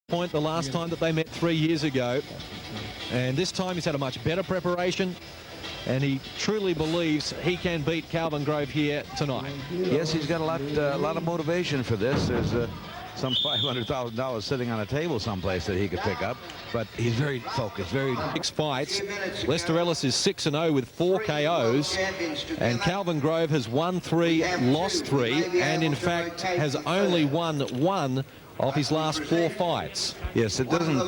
point the last time that they met 3 years ago, and this time he's had a much better preparation, and he truly believes he can beat Calvin Grove here tonight. Yes, he's got a lot of motivation for this. There's some $500,000 sitting on a table someplace that he could pick up, but he's very focused, very... 6 fights. Lester Ellis is 6-0 with 4 KOs, and Calvin Grove has won 3, lost 3, and in fact has only won 1 of his last 4 fights. Yes, it doesn't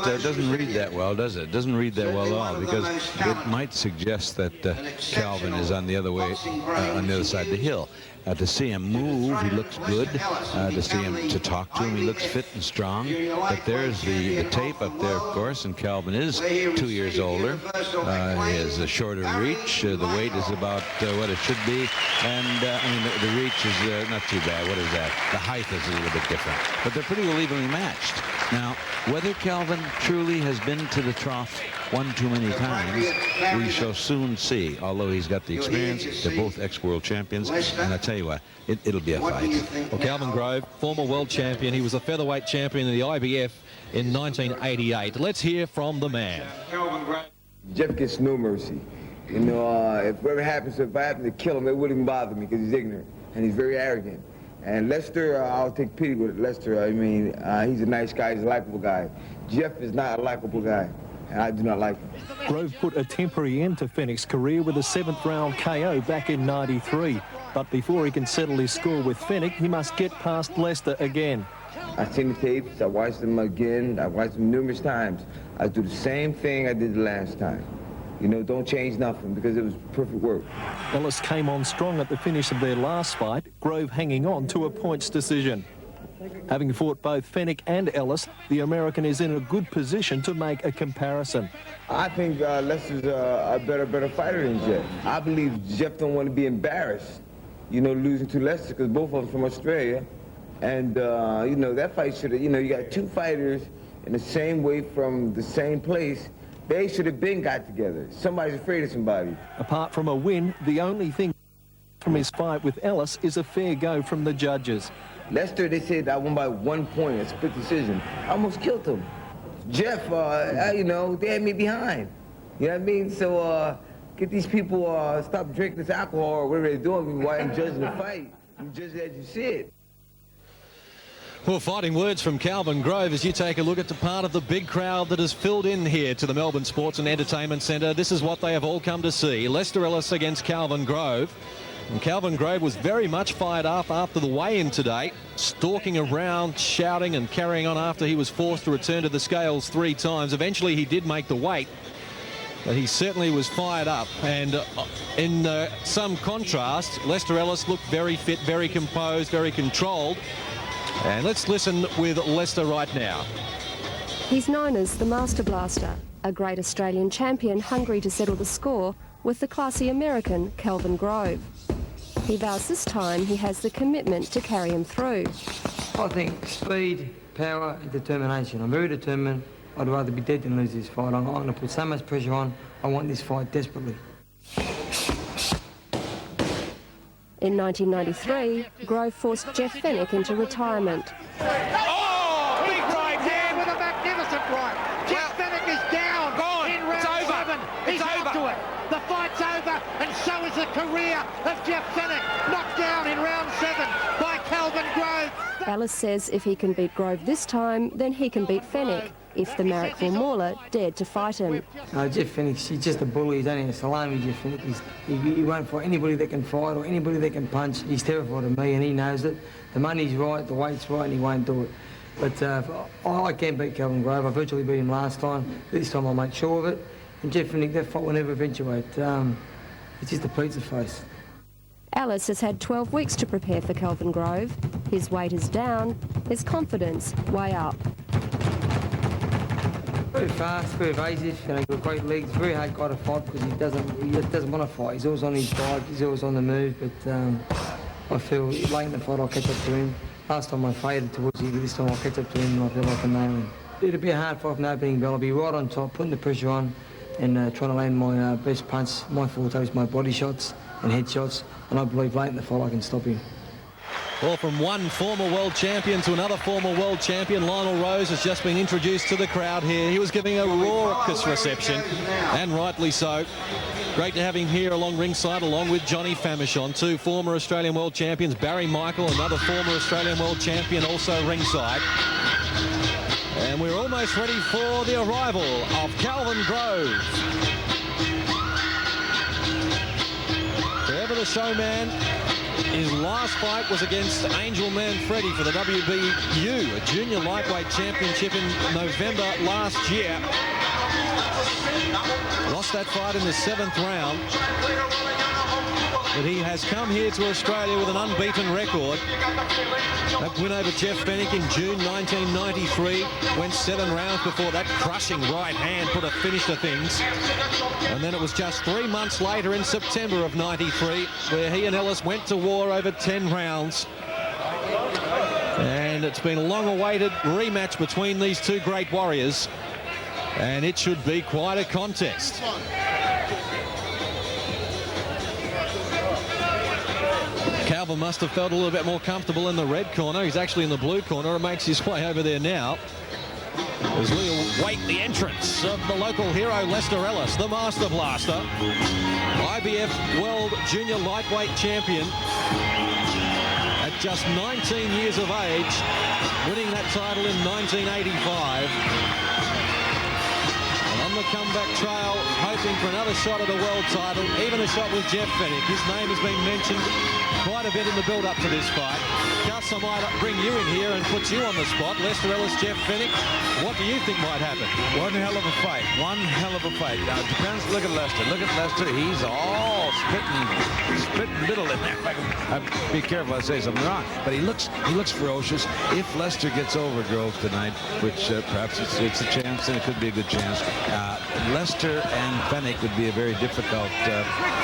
read that well, does it? It doesn't read that well at all, because it might suggest that Calvin is on the other way, on the other side of the hill. To see him move, he looks good. To see him, to talk to him, he looks fit and strong. But there's the tape up there, of course, and Calvin is 2 years older. He has a shorter reach. The weight is about what it should be. And, I mean, the reach is not too bad. What is that? The height is a little bit different. But they're pretty well evenly matched. Now, whether Calvin truly has been to the trough one too many times, we shall soon see. Although he's got the experience, they're both ex-world champions, and I tell you what, it'll be a fight. Well, Calvin Grove, former world champion, he was a featherweight champion in the IBF in 1988. Let's hear from the man. Jeff gets no mercy. You know, if whatever happens, if I happen to kill him, it wouldn't even bother me because he's ignorant and he's very arrogant. And Lester, I'll take pity with Lester. I mean, he's a nice guy, he's a likable guy. Jeff is not a likable guy, and I do not like him. Grove put a temporary end to Fennick's career with a 7th round KO back in '93. But before he can settle his score with Fennick, he must get past Lester again. I've seen the tapes, I watched them again, I watched them numerous times. I do the same thing I did the last time. You know, don't change nothing, because it was perfect work. Ellis came on strong at the finish of their last fight, Grove hanging on to a points decision. Having fought both Fennick and Ellis, the American is in a good position to make a comparison. I think Lester's a better fighter than Jeff. I believe Jeff don't want to be embarrassed, you know, losing to Lester, because both of them from Australia. And, you know, that fight should have, you know, you got 2 fighters in the same weight from the same place. They should have been got together. Somebody's afraid of somebody. Apart from a win, the only thing from his fight with Ellis is a fair go from the judges. Lester, they said I won by 1 point, a split decision. I almost killed him. Jeff, you know, they had me behind. You know what I mean? So get these people, stop drinking this alcohol or whatever they're doing while I'm judging the fight. You judge it as you see it. Well, fighting words from Calvin Grove as you take a look at the part of the big crowd that has filled in here to the Melbourne Sports and Entertainment Centre. This is what they have all come to see. Lester Ellis against Calvin Grove. And Calvin Grove was very much fired up after the weigh-in today, stalking around, shouting and carrying on after he was forced to return to the scales 3 times. Eventually he did make the weight, but he certainly was fired up. And in some contrast, Lester Ellis looked very fit, very composed, very controlled. And let's listen with Lester right now. He's known as the Master Blaster, a great Australian champion hungry to settle the score with the classy American Calvin Grove. He vows this time he has the commitment to carry him through. I think speed, power and determination. I'm very determined. I'd rather be dead than lose this fight. I'm going to put so much pressure on. I want this fight desperately. In 1993, Grove forced Jeff Fennick into retirement. Oh, big right there with a magnificent right. Jeff Fennick is down. Gone. In round 7. He's up to it. The fight's over, and so is the career of Jeff Fennick, knocked down in round 7 by Calvin Grove. Ellis says if he can beat Grove this time, then he can beat Fennick, if the Marrickville Mauler dared to fight him. Jeff Fennick, he's just a bully. He's only a salami, Jeff Fennick. He won't fight anybody that can fight or anybody that can punch. He's terrified of me, and he knows it. The money's right, the weight's right, and he won't do it. But I can beat Calvin Grove. I virtually beat him last time. This time I'll make sure of it. And Jeff Fennick, that fight will never eventuate. It's just a pizza face. Ellis has had 12 weeks to prepare for Calvin Grove. His weight is down, his confidence way up. Very fast, very evasive, you know, got great legs, very hard guy to fight because he doesn't want to fight. He's always on his bike, he's always on the move, but I feel late in the fight I'll catch up to him. Last time I faded towards him, but this time I'll catch up to him and I feel like I can nail him. It'll be a hard fight from the opening bell. I'll be right on top, putting the pressure on and trying to land my best punch. My forte is my body shots and head shots, and I believe late in the fight I can stop him. Well, from one former world champion to another former world champion, Lionel Rose has just been introduced to the crowd here. He was giving a raucous reception, and rightly so. Great to have him here along ringside, along with Johnny Famishon, two former Australian world champions. Barry Michael, another former Australian world champion, also ringside. And we're almost ready for the arrival of Calvin Grove. Forever the showman. His last fight was against Angel Manfredi for the WBU, a junior lightweight championship in November last year. Lost that fight in the 7th round. But he has come here to Australia with an unbeaten record. That win over Jeff Fennick in June 1993. Went 7 rounds before that crushing right hand put a finish to things. And then it was just 3 months later in September of 93 where he and Ellis went to war over 10 rounds. And it's been a long-awaited rematch between these two great warriors. And it should be quite a contest. Calvin must have felt a little bit more comfortable in the red corner. He's actually in the blue corner and makes his way over there now. As we await the entrance of the local hero, Lester Ellis, the Master Blaster. IBF World Junior Lightweight Champion at just 19 years of age, winning that title in 1985. And on the comeback trail, hoping for another shot at a world title, even a shot with Jeff Fennick. His name has been mentioned quite a bit in the build-up to this fight. Gus, I might bring you in here and put you on the spot. Lester Ellis, Jeff Fennick. What do you think might happen? One hell of a fight. One hell of a fight. Now, it depends. Look at Lester. Look at Lester. He's all spitting middle in there. Be careful, I say something wrong. But he looks ferocious. If Lester gets over Grove tonight, which perhaps it's a chance, and it could be a good chance, Lester and Fennick would be a very difficult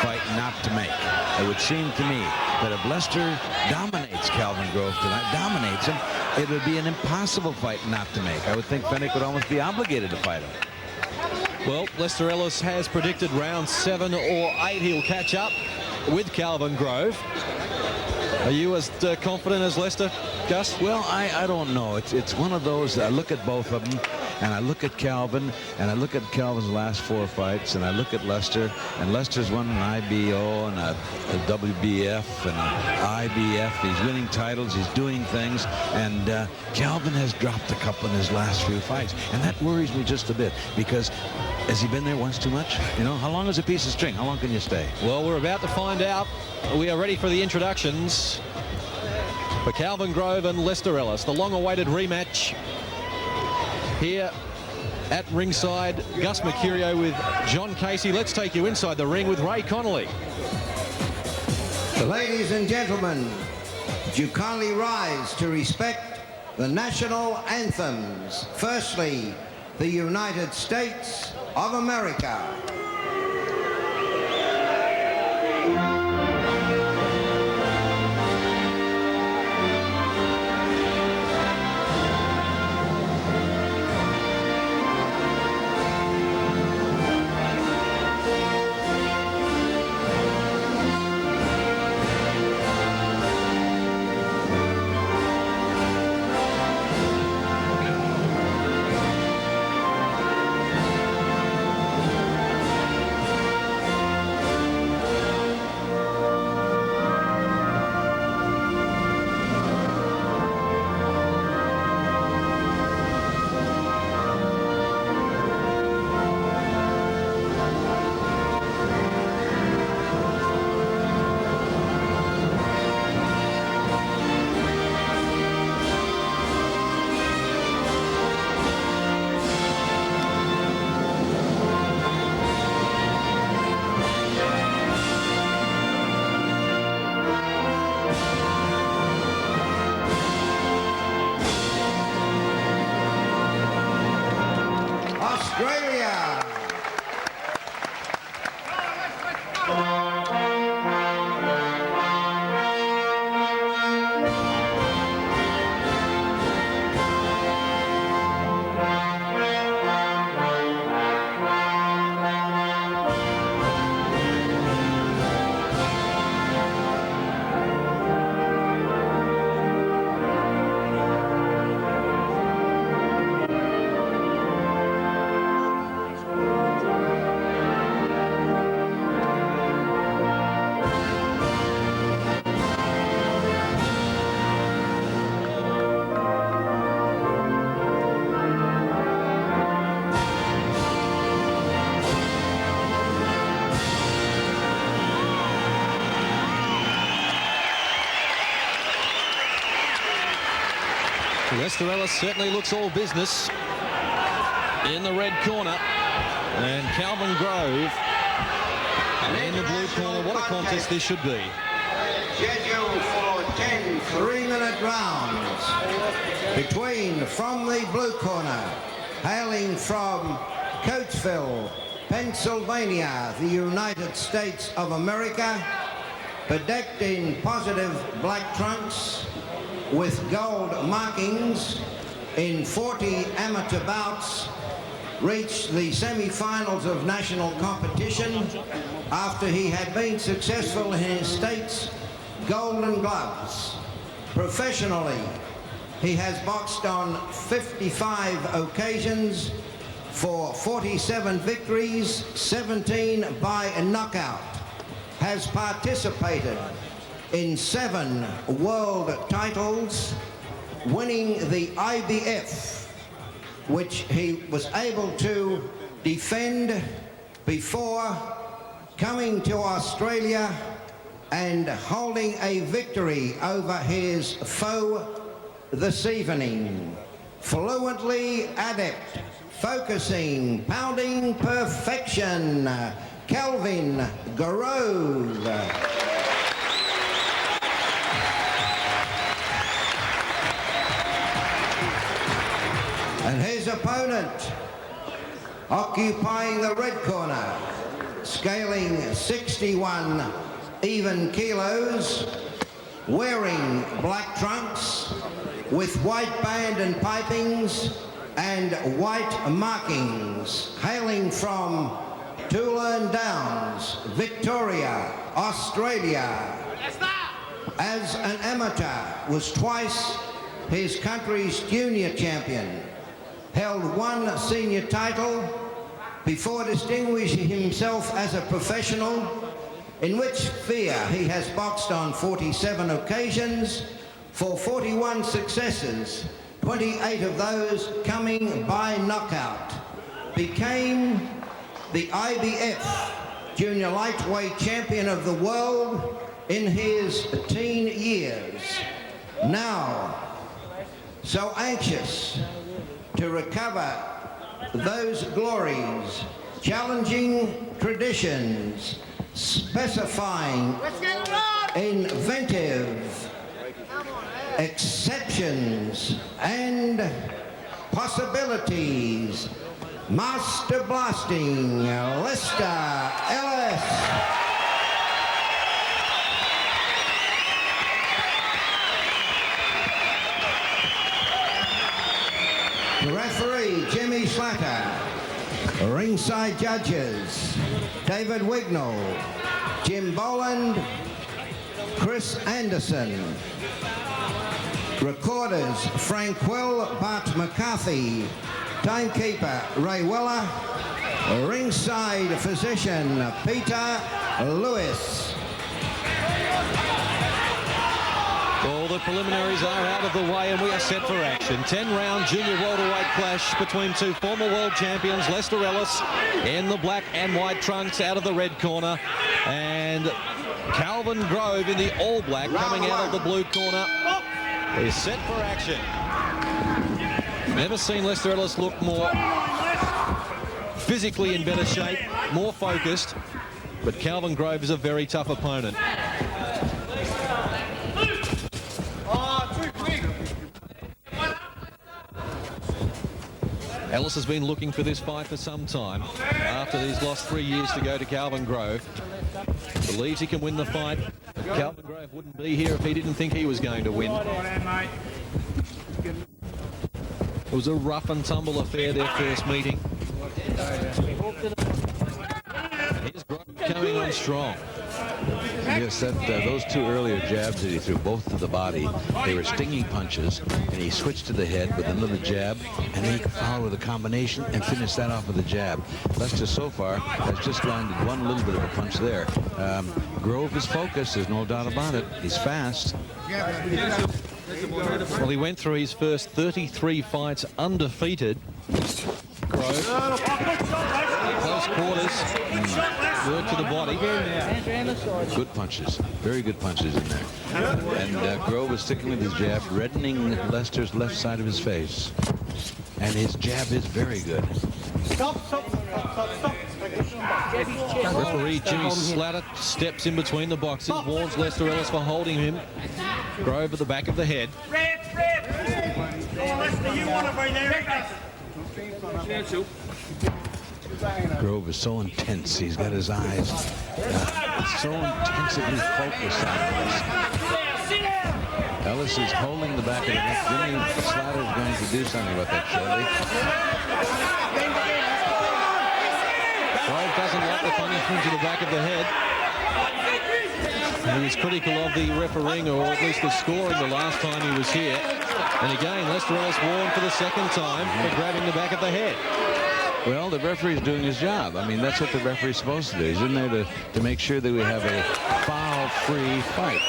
fight not to make. It would seem to me that if Lester dominates Calvin Grove tonight, dominates him, it would be an impossible fight not to make. I would think Fennick would almost be obligated to fight him. Well, Lester Ellis has predicted round 7 or 8 he'll catch up with Calvin Grove. Are you as confident as Lester, Gus? Well, I don't know. It's one of those. I look at both of them, and I look at Calvin, and I look at Calvin's last 4 fights, and I look at Lester, and Lester's won an IBO and a WBF and an IBF. He's winning titles. He's doing things, and Calvin has dropped a couple in his last few fights, and that worries me just a bit because has he been there once too much? You know, how long is a piece of string? How long can you stay? Well, we're about to find out. We are ready for the introductions for Calvin Grove and Lester Ellis. The long-awaited rematch here at ringside. Gus Mercurio with John Casey. Let's take you inside the ring with Ray Connolly. Ladies and gentlemen, would you kindly rise to respect the national anthems? Firstly, the United States of America. Lester Ellis certainly looks all business in the red corner. And Calvin Grove in the blue corner. What a contest this should be. Scheduled for 10 3-minute rounds from the blue corner, hailing from Coatesville, Pennsylvania, the United States of America, bedecked in positive black trunks with gold markings in 40 amateur bouts, reached the semi-finals of national competition after he had been successful in his state's Golden Gloves. Professionally, he has boxed on 55 occasions for 47 victories, 17 by knockout. Has participated in 7 world titles, winning the IBF, which he was able to defend before coming to Australia and holding a victory over his foe this evening. Fluently adept, focusing, pounding perfection, Calvin Grove. And his opponent, occupying the red corner, scaling 61 even kilos, wearing black trunks with white band and pipings and white markings, hailing from Toulon Downs, Victoria, Australia. As an amateur, was twice his country's junior champion, held 1 senior title before distinguishing himself as a professional, in which sphere he has boxed on 47 occasions for 41 successes, 28 of those coming by knockout. Became the IBF junior lightweight champion of the world in his teen years. Now, so anxious to recover those glories, challenging traditions, specifying inventive exceptions and possibilities, master blasting Lester Ellis. Referee Jimmy Slatter. Ringside judges David Wignall, Jim Boland, Chris Anderson. Recorders Frank Quill, Bart McCarthy, timekeeper Ray Weller, ringside physician Peter Lewis. All the preliminaries are out of the way and we are set for action. 10-round junior welterweight clash between 2 former world champions, Lester Ellis in the black and white trunks out of the red corner, and Calvin Grove in the all black coming out of the blue corner. Is set for action. Never seen Lester Ellis look more physically in better shape, more focused, but Calvin Grove is a very tough opponent. Ellis has been looking for this fight for some time. After he's lost 3 years to go to Calvin Grove, believes he can win the fight. But Calvin Grove wouldn't be here if he didn't think he was going to win. It was a rough and tumble affair, their first meeting. Here's Grove coming on strong. Yes, those 2 earlier jabs that he threw, both to the body, they were stinging punches, and he switched to the head with another jab, and then he could follow with a combination and finish that off with a jab. Lester so far has just landed 1 little bit of a punch there. Grove is focused, there's no doubt about it. He's fast. Well, he went through his first 33 fights undefeated. Grove. Close quarters. Work to the body. Good punches. Very good punches in there. And Grove is sticking with his jab, reddening Lester's left side of his face. And his jab is very good. Referee Jimmy Slatter steps in between the boxes, warns Lester Ellis for holding him. Grove at the back of the head. Grove is so intense. He's got his eyes so intensively focused on Ellis. Ellis is holding the back of the neck. Jimmy Slatter is going to do something about that shortly. Grove doesn't like the punishment to the back of the head. He was critical of the refereeing, or at least the scoring, the last time he was here. And again, Lester Ellis warned for the second time for grabbing the back of the head. Well, the referee's doing his job. I mean, that's what the referee's supposed to do. He's in there to make sure that we have a foul-free fight.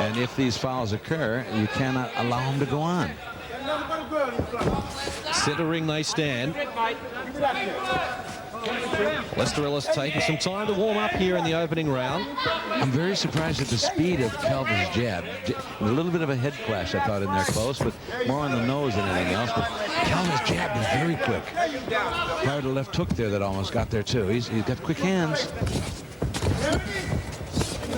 And if these fouls occur, you cannot allow them to go on. Center ring they stand. Lester Ellis taking some time to warm up here in the opening round. I'm very surprised at the speed of Calvin's jab. A little bit of a head clash, I thought, in there close, but more on the nose than anything else. But Calvin's jab is very quick. Prior to left hook there that almost got there, too. He's got quick hands.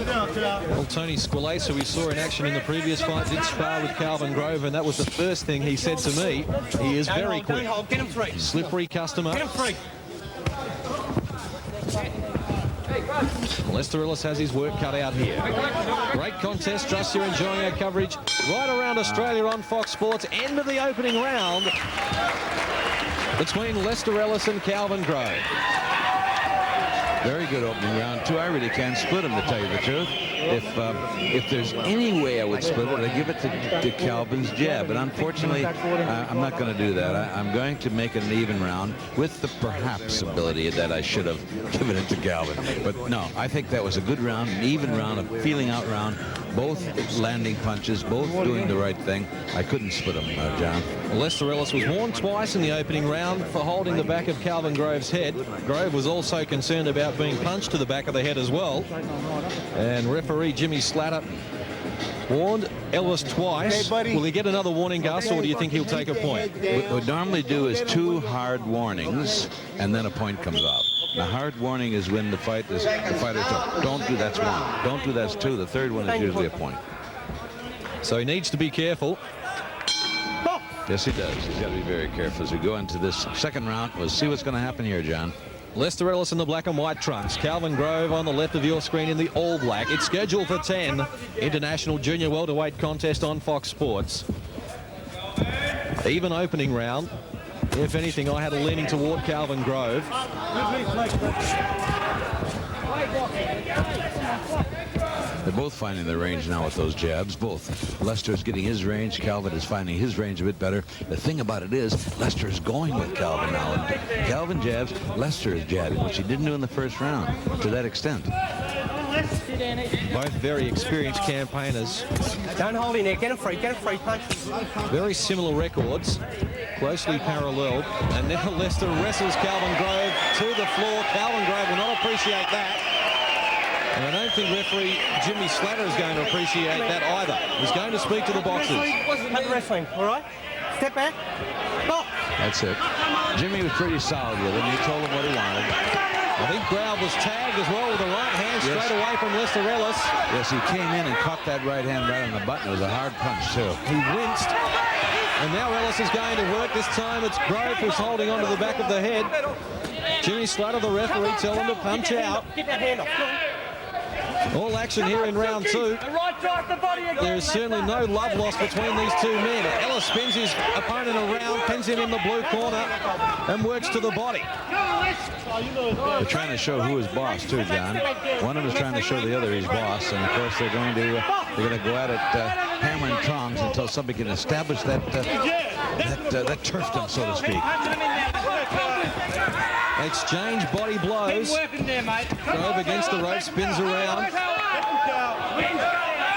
Well, Tony Squillace, who we saw in action in the previous fight, did spar with Calvin Grove, and that was the first thing he said to me. He is very quick. Slippery customer. Lester Ellis has his work cut out here. Great contest. Trust you're enjoying our coverage right around Australia on Fox Sports. End of the opening round between Lester Ellis and Calvin Grove. Very good opening round, too. I really can't split him, to tell you the truth. If there's any way I would split it, I'd give it to Calvin's jab. But unfortunately, I'm not going to do that. I'm going to make it an even round with the perhaps ability that I should have given it to Calvin. But no, I think that was a good round, an even round, a feeling out round. Both landing punches, both doing the right thing. I couldn't split them, John. Lester Ellis was warned twice in the opening round for holding the back of Calvin Grove's head. Grove was also concerned about being punched to the back of the head as well. And referee Jimmy Slatter warned Ellis twice. Will he get another warning, Gus, or do you think he'll take a point? What we normally do is 2 hard warnings, and then a point comes off. The hard warning is when the fighter's told, don't do, that's 1. Don't do, that's 2. The third one is usually a point. So he needs to be careful. Yes, he does. He's got to be very careful as we go into this second round. We'll see what's going to happen here, John. Lester Ellis in the black and white trunks. Calvin Grove on the left of your screen in the all black. It's scheduled for 10. International Junior Welterweight contest on Fox Sports. Even opening round. If anything, I had a leaning toward Calvin Grove. They're both finding their range now with those jabs. Both. Lester's getting his range. Calvin is finding his range a bit better. The thing about it is, Lester is going with Calvin now. And Calvin jabs, Lester is jabbing, which he didn't do in the first round to that extent. Both very experienced campaigners. Don't hold in there. Get him free. Get him free. Punch. Very similar records. Closely paralleled. And now Lester wrestles Calvin Grove to the floor. Calvin Grove will not appreciate that. And I don't think referee Jimmy Slatter is going to appreciate that either. He's going to speak to the boxers. Have the wrestling, all right? Step back. Stop. That's it. Jimmy was pretty solid with him. He told him what he wanted. I think Grove was tagged as well with the right hand straight away from Lester Ellis. Yes, he came in and caught that right hand right on the button. It was a hard punch, too. He winced. And now Ellis is going to work. This time it's Grove who's holding onto the back of the head. Jimmy Slatter, the referee, tell him to punch out. Get that hand off. All action here in round 2. There is certainly no love lost between these two men. Ellis spins his opponent around, pins him in the blue corner, and works to the body. They're trying to show who is boss, too, John. One of them is trying to show the other he's boss, and of course they're going to go at it hammer and tongs until somebody can establish that turfdom, so to speak. Exchange body blows. Grove against the rope, spins around.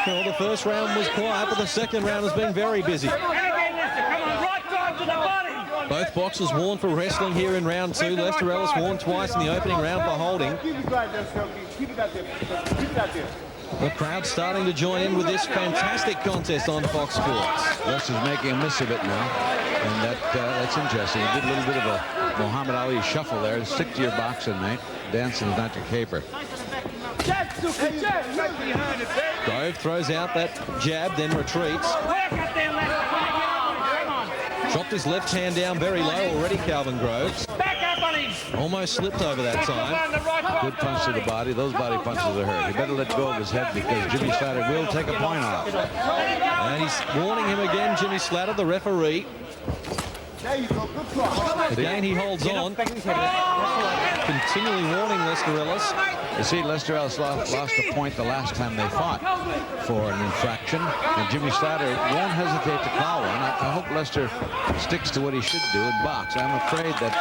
Well, the first round was quiet, but the second round has been very busy. Both boxers warned for wrestling here in round 2. Lester Ellis warned twice in the opening round for holding. The crowd starting to join in with this fantastic contest on Fox Sports. Lester's making a miss of it now, and that's interesting. He did a little bit of a Muhammad Ali shuffle there. Stick to your boxing, mate. Dancing is not your caper. Grove throws out that jab, then retreats. Dropped his left hand down very low already, Calvin Grove. Almost slipped over that time. Good punch to the body. Those body punches are hurt. He better let go of his head because Jimmy Slatter will take a point off. And he's warning him again, Jimmy Slatter, the referee. Again, he holds on. Continually warning Lester Ellis. You see, Lester Ellis lost a point the last time they fought for an infraction, and Jimmy Slatter won't hesitate to call one. I hope Lester sticks to what he should do and box. I'm afraid that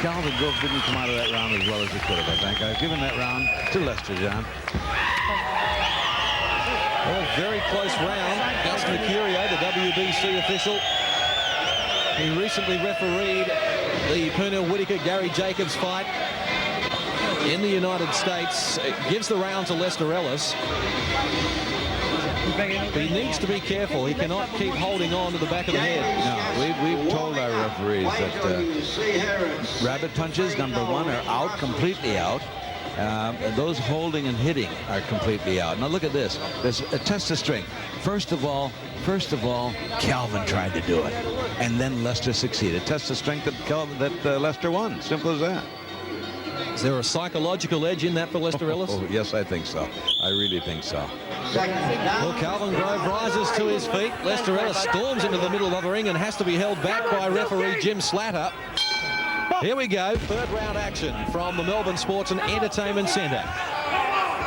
Calvin Grove didn't come out of that round as well as he could have, I think. I've given that round to Lester, John. Well, very close round. Gus Mercurio, the WBC official. He recently refereed the Purnell-Whitaker-Gary Jacobs fight in the United States. It gives the round to Lester Ellis. But he needs to be careful. He cannot keep holding on to the back of the head. No, we've told our referees that rabbit punches, number 1, are out, completely out. Those holding and hitting are completely out. Now look at this. There's a test of strength. First of all, Calvin tried to do it, and then Lester succeeded. Test of strength that Lester won. Simple as that. Is there a psychological edge in that for Lester Ellis? Oh, yes, I think so. I really think so. Well, Calvin Grove rises to his feet. Lester Ellis storms into the middle of the ring and has to be held back by referee Jim Slatter. Here we go, third round action from the Melbourne Sports and Entertainment Centre.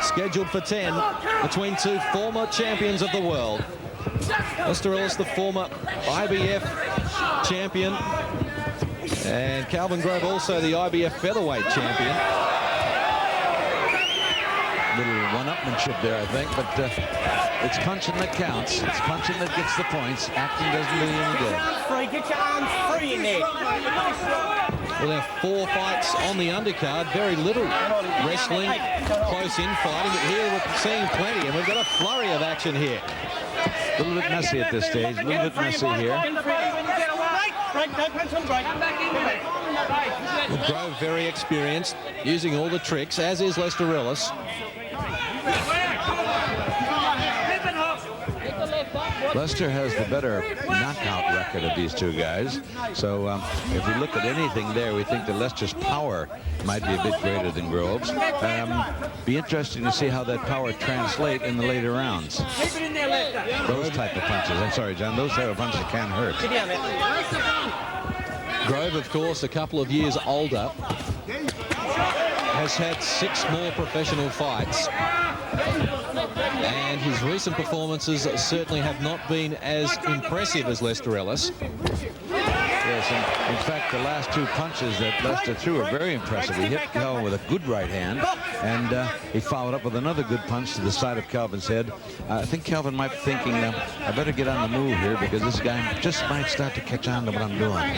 Scheduled for 10 between two former champions of the world. Lester Ellis, the former IBF champion, and Calvin Grove, also the IBF featherweight champion. Little one-upmanship there, I think, but it's punching that counts. It's punching that gets the points. Acting doesn't do you any good. Free, get your arms free in there. We'll have 4 fights on the undercard. Very little wrestling, close in fighting, but here we're seeing plenty, and we've got a flurry of action here. A little bit messy at this stage, a little bit messy here. Well, Grove very experienced, using all the tricks, as is Lester Ellis. Lester has the better knockout record of these two guys. So if we look at anything there, we think that Lester's power might be a bit greater than Grove's. Be interesting to see how that power translate in the later rounds. Those type of punches. I'm sorry, John. Those type of punches can hurt. Grove, of course, a couple of years older, has had 6 more professional fights. And his recent performances certainly have not been as impressive as Lester Ellis. Yes, and in fact, the last 2 punches that Lester threw are very impressive. He hit Calvin with a good right hand, and he followed up with another good punch to the side of Calvin's head. I think Calvin might be thinking, I better get on the move here because this guy just might start to catch on to what I'm doing.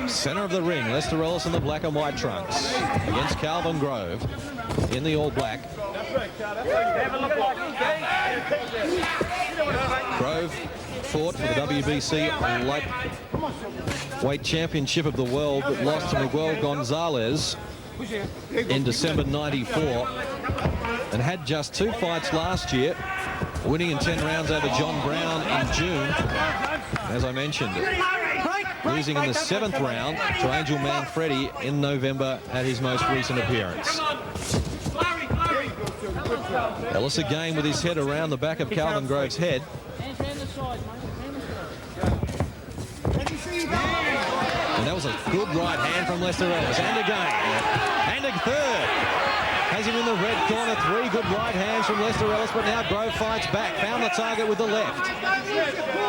Center of the ring, Lester Ellis in the black and white trunks against Calvin Grove in the all black. Grove fought for the WBC lightweight championship of the world, but lost to Miguel Gonzalez in December '94, and had just 2 fights last year, winning in 10 rounds over John Brown in June, as I mentioned, losing in the 7th round to Angel Manfredi in November at his most recent appearance. Ellis again with his head around the back of Calvin Grove's head. And that was a good right hand from Lester Ellis. And again. And a third. Has him in the red corner. 3 good right hands from Lester Ellis, but now Grove fights back. Found the target with the left.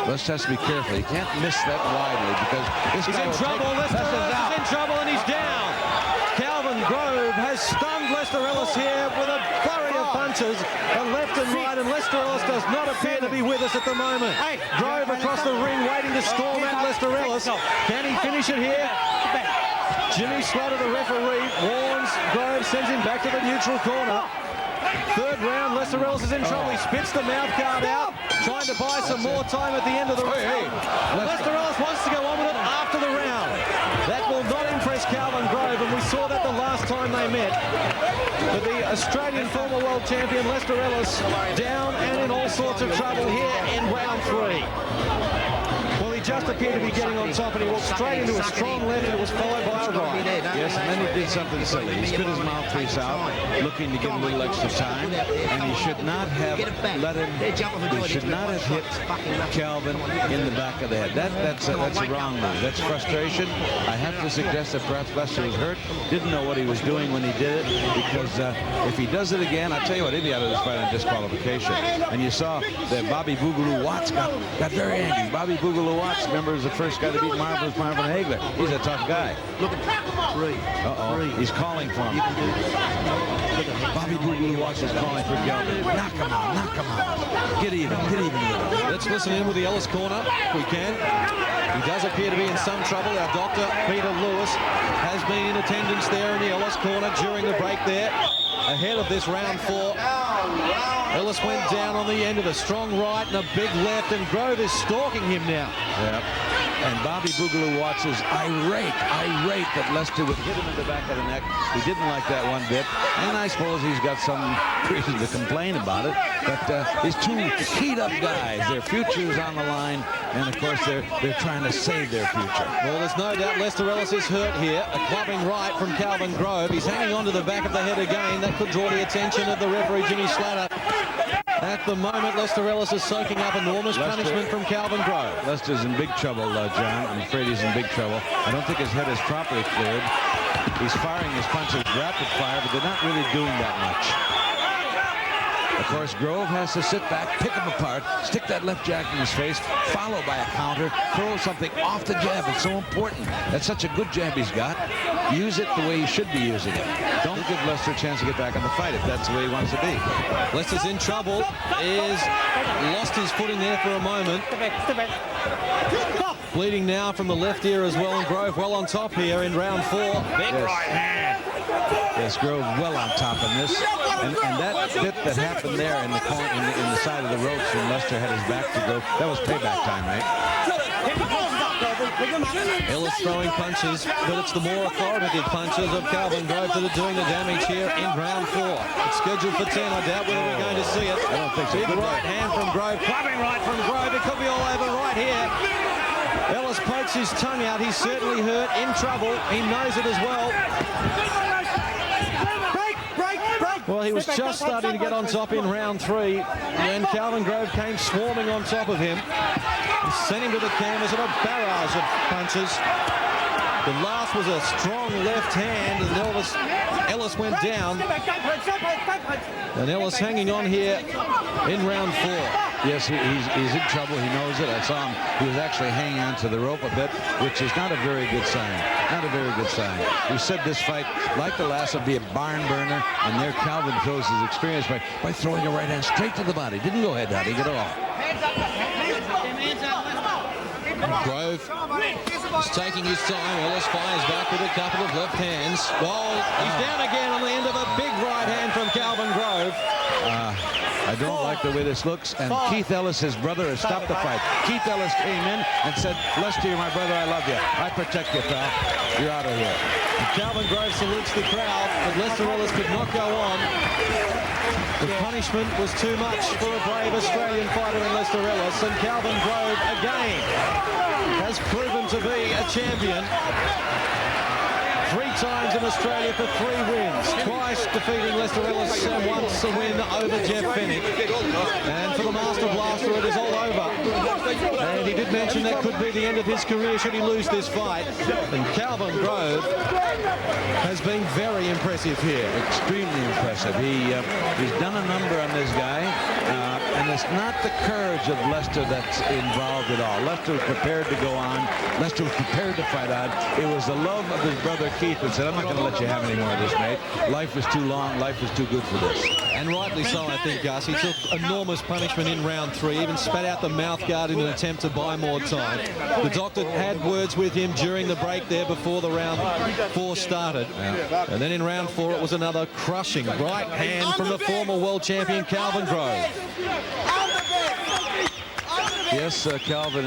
Lester has to be careful. He can't miss that widely because this he's in trouble. Lester Ellis is in trouble and he's down. Calvin Grove has stunned Lester Ellis here with a flurry of punches, left and right, and Lester Ellis does not appear to be with us at the moment. Grove across the ring waiting to storm at Lester Ellis. Can he finish it here? Jimmy Slatter, the referee, warns Grove, sends him back to the neutral corner. Third round, Lester Ellis is in trouble. He spits the mouth guard out, trying to buy some more time at the end of the round. Lester Ellis wants to go on with it after the round. That will not impress Calvin Grove, and we saw that the last time they met. But the Australian former world champion Lester Ellis down and in all sorts of trouble here in round 3. Well, he just appeared to be getting on top, and he walked straight into a strong left, and it was followed by a right. Yes, and then he did something silly. He spit his mouthpiece out, looking to give a little extra time, and he should not have let him. He should not have hit Calvin in the back of the head. That's a wrong move. That's frustration. I have to suggest that perhaps Lester was hurt, didn't know what he was doing when he did it, because if he does it again, I'll tell you what, he'd be out of this fight on disqualification. And you saw that Bobby Boogaloo Watts got very angry. Bobby Boogaloo Watts, remember, was the first guy to beat Marvelous Marvin Hagler. He's a tough guy. Look at 3. Uh-oh. He's calling for him. Bobby Boogaloo Watts is calling for Gelman. Knock him out. Knock him out. Get even with him. Let's listen in with the Ellis corner if we can. He does appear to be in some trouble. Our doctor, Peter Lewis, has been in attendance there in the Ellis corner during the break there. Ahead of this round 4. Ellis went down on the end of a strong right and a big left, and Grove is stalking him now. Yep. And Bobby Boogaloo Watts is irate that Lester would hit him in the back of the neck. He didn't like that one bit, and I suppose he's got some reason to complain about it. But these two heat-up guys, their future is on the line, and of course they're trying to save their future. Well, there's no doubt Lester Ellis is hurt here. A clubbing right from Calvin Grove. He's hanging on to the back of the head again. That could draw the attention of the referee, Jimmy Slatter. At the moment, Lester Ellis is soaking up enormous punishment from Calvin Grove. Lester's in big trouble, John. I'm afraid he's in big trouble. I don't think his head is properly cleared. He's firing his punches rapid fire, but they're not really doing that much. Of course, Grove has to sit back, pick him apart, stick that left jack in his face, followed by a counter, throw something off the jab. It's so important. That's such a good jab he's got. Use it the way he should be using it. Don't give Lester a chance to get back on the fight if that's the way he wants to be. Lester's in trouble. Lost his footing there for a moment. Bleeding now from the left ear as well, and Grove well on top here in round 4. Big right hand. Yes, Grove well on top in this. And that bit that happened there in the corner, in the side of the ropes when Lester had his back to Grove, that was payback time, right? Ellis throwing punches, but it's the more authoritative punches of Calvin Grove that are doing the damage here in round 4. It's scheduled for 10. I doubt whether we're going to see it. I don't think so. Big right hand from Grove, clubbing right from Grove. It could be all over right here. Ellis pokes his tongue out. He's certainly hurt, in trouble. He knows it as well. Well, he was just starting to get on top in round 3 when Calvin Grove came swarming on top of him. He sent him to the canvas in a barrage of punches. The last was a strong left hand, and Ellis went down. And Ellis hanging on here in round 4. Yes, he's in trouble. He knows it. I saw him. He was actually hanging on to the rope a bit, which is not a very good sign. Not a very good sign. We said this fight, like the last, would be a barn burner, and there Calvin shows his experience by throwing a right hand straight to the body. Didn't go head-hunting at all. Grove is taking his time. Ellis fires back with a couple of left hands. Oh, he's down again on the end of a big right hand from Calvin Grove. I don't like the way this looks, and Keith Ellis, his brother, has stopped the fight. Keith Ellis came in and said, Lester, you're my brother, I love you. I protect you, pal. You're out of here. And Calvin Grove salutes the crowd, but Lester Ellis could not go on. The punishment was too much for a brave Australian fighter in Lester Ellis, and Calvin Grove again has proven to be a champion. 3 times in Australia for 3 wins. Twice defeating Lester Ellis and once a win over Jeff Fennick. And for the Master Blaster, it is all over. And he did mention that could be the end of his career should he lose this fight. And Calvin Grove has been very impressive here. Extremely impressive. He's done a number on this guy. And it's not the courage of Lester that's involved at all. Lester was prepared to go on. Lester was prepared to fight on. It was the love of his brother Keith that said, I'm not going to let you have any more of this, mate. Life was too long. Life was too good for this. And rightly so, I think, Gus. He took enormous punishment in round 3, even spat out the mouth guard in an attempt to buy more time. The doctor had words with him during the break there before the round 4 started. Yeah. And then in round 4, it was another crushing right hand from the former world champion, Calvin Grove. Yes, Calvin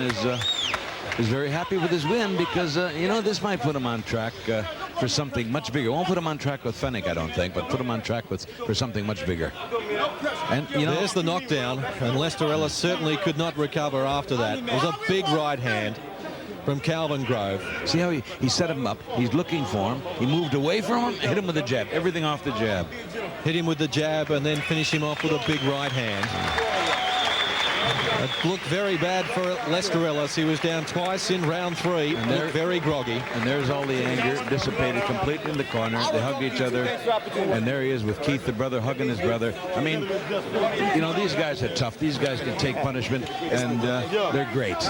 is very happy with his win because, you know, this might put him on track for something much bigger. Won't put him on track with Fennick, I don't think, but put him on track for something much bigger. And, you know, there's the knockdown, and Lester Ellis certainly could not recover after that. It was a big right hand from Calvin Grove. See how he set him up. He's looking for him. He moved away from him, hit him with the jab. Everything off the jab. Hit him with the jab and then finish him off with a big right hand. It looked very bad for Lester Ellis. He was down twice in round 3 and looked very groggy. And there's all the anger dissipated completely in the corner. They hugged each other, and there he is with Keith, the brother, hugging his brother. I mean, you know, these guys are tough. These guys can take punishment, and they're great.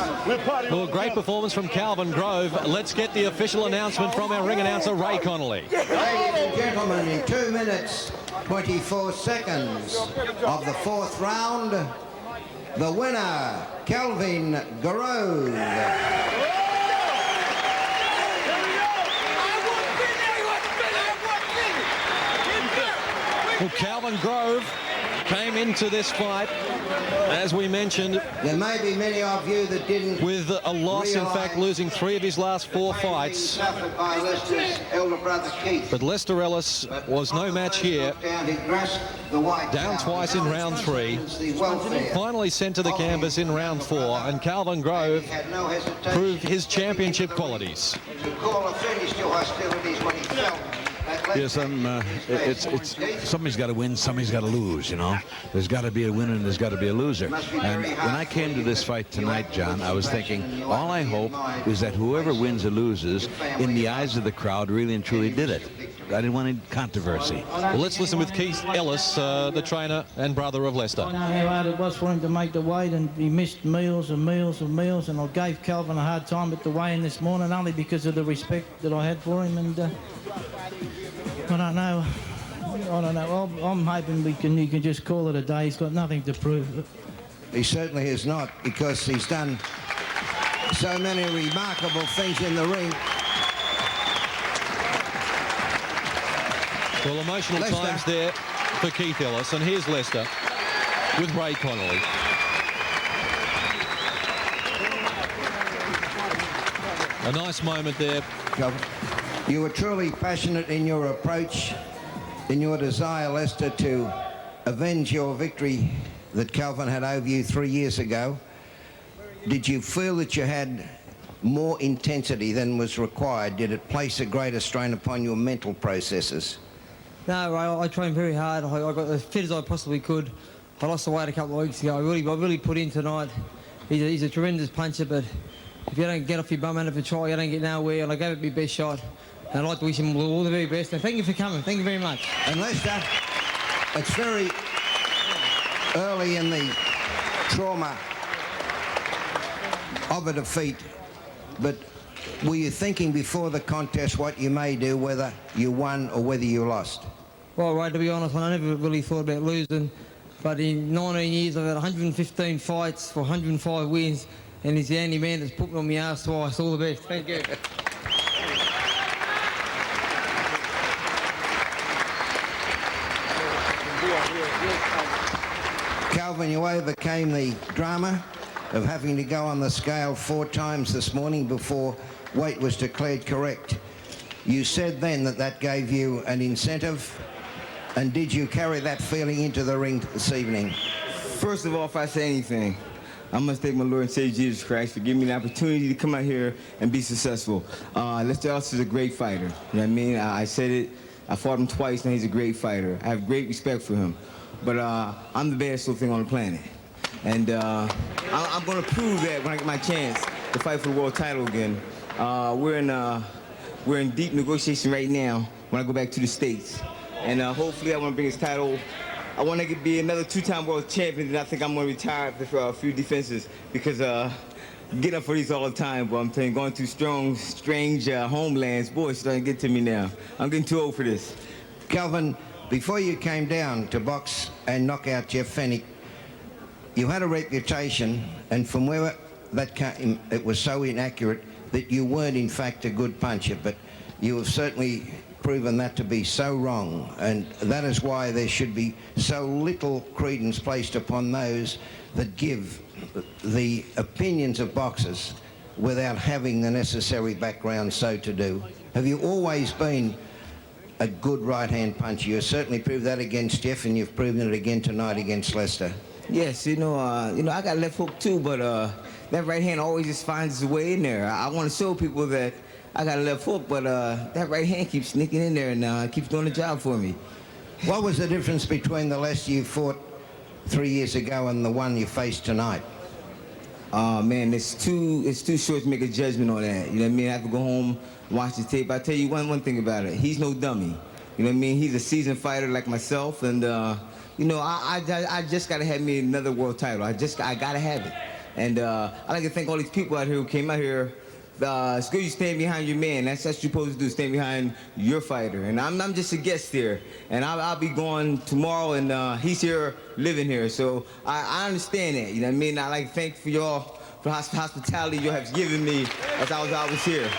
Well, great performance from Calvin Grove. Let's get the official announcement from our ring announcer, Ray Connolly. Ladies and gentlemen, in 2 minutes, 24 seconds of the 4th round, the winner, Calvin Grove. Well, Calvin Grove came into this fight, as we mentioned, there may be many of you that didn't with a loss, in fact losing 3 of his last 4 fights. By Lester's elder brother Keith. But Lester Ellis was no match here. Down twice in round 3. Finally sent to the canvas in round 4, and Calvin Grove proved his championship qualities. To call a finish to hostilities when he felt. Yes, somebody's got to win, somebody's got to lose, you know. There's got to be a winner and there's got to be a loser. And when I came to this fight tonight, John, I was thinking, all I hope is that whoever wins or loses, in the eyes of the crowd, really and truly did it. I didn't want any controversy. Well, let's listen with Keith Ellis, the trainer and brother of Lester. I know how hard it was for him to make the weight, and he missed meals and meals and meals, and I gave Calvin a hard time at the weigh-in this morning, only because of the respect that I had for him, and I don't know. I'm hoping you can just call it a day. He's got nothing to prove. He certainly is not, because he's done so many remarkable things in the ring. Well, emotional times there for Keith Ellis, and here's Lester with Ray Connolly. A nice moment there. You were truly passionate in your approach, in your desire, Lester, to avenge your victory that Calvin had over you 3 years ago. Did you feel that you had more intensity than was required? Did it place a greater strain upon your mental processes? No, I trained very hard. I got as fit as I possibly could. I lost the weight a couple of weeks ago. I really put in tonight. He's a tremendous puncher, but if you don't get off your bum and have a try, you don't get nowhere. And I gave it my best shot. And I'd like to wish him all the very best. And thank you for coming. Thank you very much. And Lester, it's very early in the trauma of a defeat, but were you thinking before the contest what you may do, whether you won or whether you lost? Well, Ray, to be honest, I never really thought about losing. But in 19 years, I've had 115 fights for 105 wins, and he's the only man that's put me on my arse twice. All the best. Thank you. Calvin, you overcame the drama of having to go on the scale 4 times this morning before weight was declared correct. You said then that gave you an incentive, and did you carry that feeling into the ring this evening? First of all, if I say anything, I must thank my Lord and Savior Jesus Christ for giving me the opportunity to come out here and be successful. Lester Ellis is a great fighter. You know what I mean? I said it. I fought him twice, and he's a great fighter. I have great respect for him. But I'm the best little thing on the planet. And I'm going to prove that when I get my chance to fight for the world title again. We're in deep negotiation right now when I go back to the States. And hopefully I want to bring his title. I want to be another 2-time world champion, and I think I'm going to retire after a few defenses because get up for these all the time, but I'm telling you, going through strange homelands, boy, it's starting to get to me now. I'm getting too old for this. Calvin, before you came down to box and knock out Jeff Fenech, you had a reputation, and from where that came, it was so inaccurate that you weren't in fact a good puncher, but you have certainly proven that to be so wrong, and that is why there should be so little credence placed upon those that give the opinions of boxers without having the necessary background so to do. Have you always been a good right-hand puncher? You certainly proved that against Jeff, and you've proven it again tonight against Lester. Yes, I got left hook too, but that right hand always just finds its way in there. I want to show people that I got a left hook, but that right hand keeps sneaking in there and keeps doing the job for me. What was the difference between the Lester you fought 3 years ago and the one you faced tonight? Man, it's too short to make a judgment on that. You know what I mean? I have to go home, watch the tape. I tell you one thing about it. He's no dummy. You know what I mean? He's a seasoned fighter like myself, and I just gotta have me another world title. I gotta have it. And I like to thank all these people out here who came out here. It's good you stand behind your man. That's what you're supposed to do, stand behind your fighter. And I'm just a guest here. And I'll be going tomorrow, and he's here, living here. So I understand that, you know what I mean? I like to thank for y'all for the hospitality you have given me as I was here.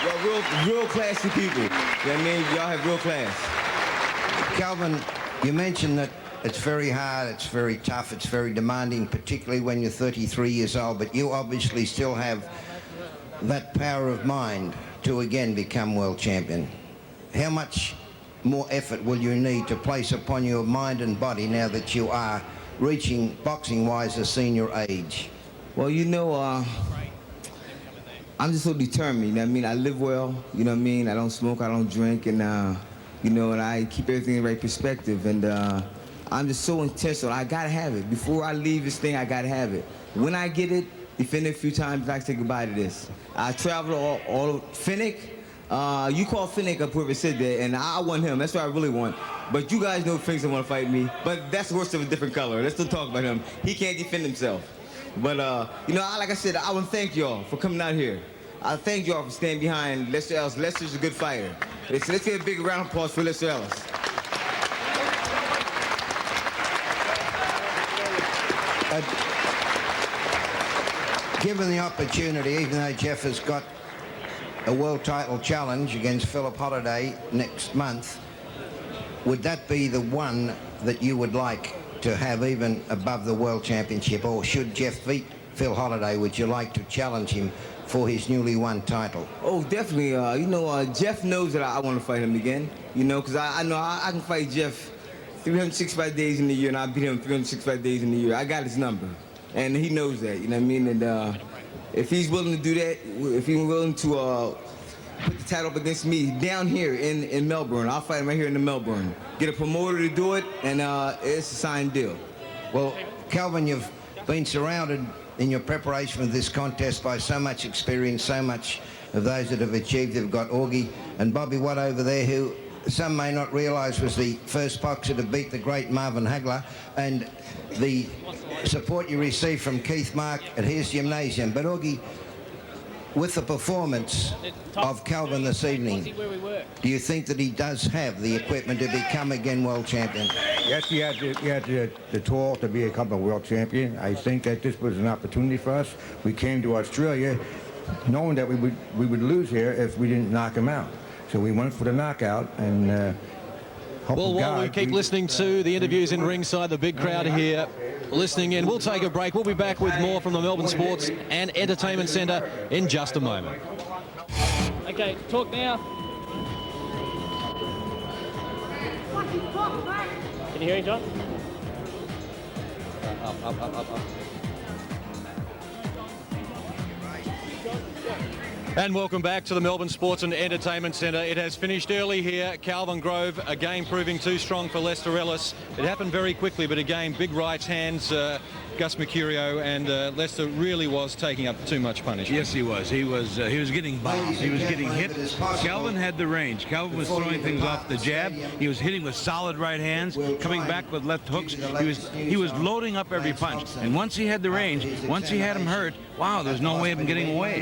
Y'all real classy people. You know what I mean? Y'all have real class. Calvin, you mentioned that it's very hard, it's very tough, it's very demanding, particularly when you're 33 years old, but you obviously still have that power of mind to again become world champion. How much more effort will you need to place upon your mind and body now that you are reaching, boxing-wise, a senior age? Well, I'm just so determined, you know what I mean? I live well, you know what I mean? I don't smoke, I don't drink, and and I keep everything in the right perspective, and I'm just so intentional. I gotta have it. Before I leave this thing, I gotta have it. When I get it, defend it a few times, I say goodbye to this. I traveled all Fenech. You call Fenech up whoever said that, and I want him. That's what I really want. But you guys know Fenech don't want to fight me. But that's worse of a different color. Let's still talk about him. He can't defend himself. But like I said, I want to thank y'all for coming out here. I thank y'all for standing behind Lester Ellis. Lester's a good fighter. Let's get a big round of applause for Lester Ellis. Given the opportunity, even though Jeff has got a world title challenge against Philip Holliday next month, would that be the one that you would like to have even above the world championship? Or should Jeff beat Phil Holliday, would you like to challenge him for his newly won title? Oh, definitely. Jeff knows that I want to fight him again, because I know I can fight Jeff 365 days in the year, and I'll beat him 365 days in the year. I got his number, and he knows that, you know what I mean? And if he's willing to do that, if he's willing to put the title up against me down here in Melbourne, I'll fight him right here in Melbourne. Get a promoter to do it, and it's a signed deal. Well, Calvin, you've been surrounded in your preparation for this contest by so much experience, so much of those that have achieved. They've got Augie and Bobby Watt over there, who some may not realise was the first boxer to beat the great Marvin Hagler, and the support you received from Keith Mark at his gymnasium. But Augie, with the performance of Calvin this evening, do you think that he does have the equipment to become again world champion? Yes, he had the tool to become a world champion. I think that this was an opportunity for us. We came to Australia knowing that we would lose here if we didn't knock him out. So we went for the knockout, and well, while we keep listening to the interviews in ringside, the big crowd here listening in, we'll take a break. We'll be back with more from the Melbourne Sports and Entertainment Centre in just a moment. Okay, talk now. Can you hear me, John? Up. And welcome back to the Melbourne Sports and Entertainment Centre. It has finished early here. Calvin Grove, again proving too strong for Lester Ellis. It happened very quickly, but again, big right hands Gus Mercurio, and Lester really was taking up too much punishment. Yes, he was. He was getting bombed. He was getting hit. Calvin had the range. Calvin was throwing things off the jab. He was hitting with solid right hands, coming back with left hooks. He was loading up every punch. And once he had the range, once he had him hurt, wow, there's no way of him getting away.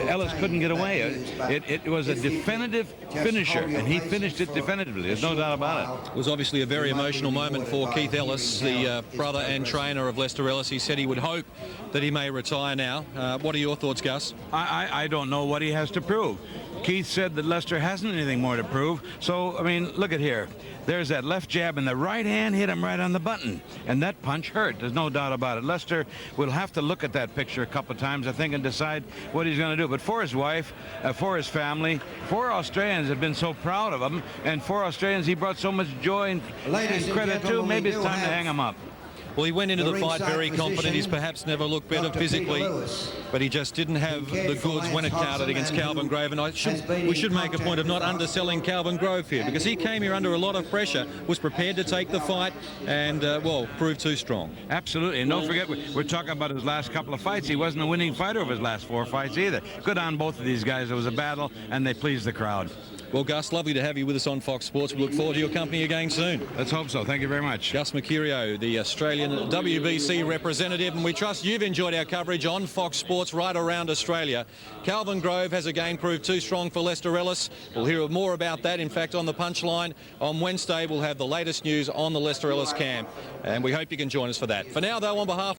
Ellis couldn't get away. It was a definitive finisher, and he finished it definitively. There's no doubt about it. It was obviously a very emotional moment for Keith Ellis, the brother and trainer of Lester Ellis. He said he would hope that he may retire now. What are your thoughts, Gus? I don't know what he has to prove. Keith said that Lester hasn't anything more to prove. So, I mean, look at here. There's that left jab, and the right hand hit him right on the button. And that punch hurt. There's no doubt about it. Lester will have to look at that picture a couple of times, I think, and decide what he's going to do. But for his wife, for his family, for Australians have been so proud of him, and for Australians he brought so much joy and credit to, maybe it's time to hang him up. Well, he went into the fight very confident. He's perhaps never looked better physically, but he just didn't have the goods when it counted against Calvin Grove. And we should make a point of not underselling Calvin Grove here, because he came here under a lot of pressure, was prepared to take the fight, and, well, proved too strong. Absolutely. And don't forget, we're talking about his last couple of fights. He wasn't a winning fighter of his last 4 fights either. Good on both of these guys. It was a battle, and they pleased the crowd. Well, Gus, lovely to have you with us on Fox Sports. We look forward to your company again soon. Let's hope so. Thank you very much. Gus Mercurio, the Australian WBC representative, and we trust you've enjoyed our coverage on Fox Sports right around Australia. Calvin Grove has again proved too strong for Lester Ellis. We'll hear more about that. In fact, on the Punchline on Wednesday, we'll have the latest news on the Lester Ellis camp, and we hope you can join us for that. For now, though, on behalf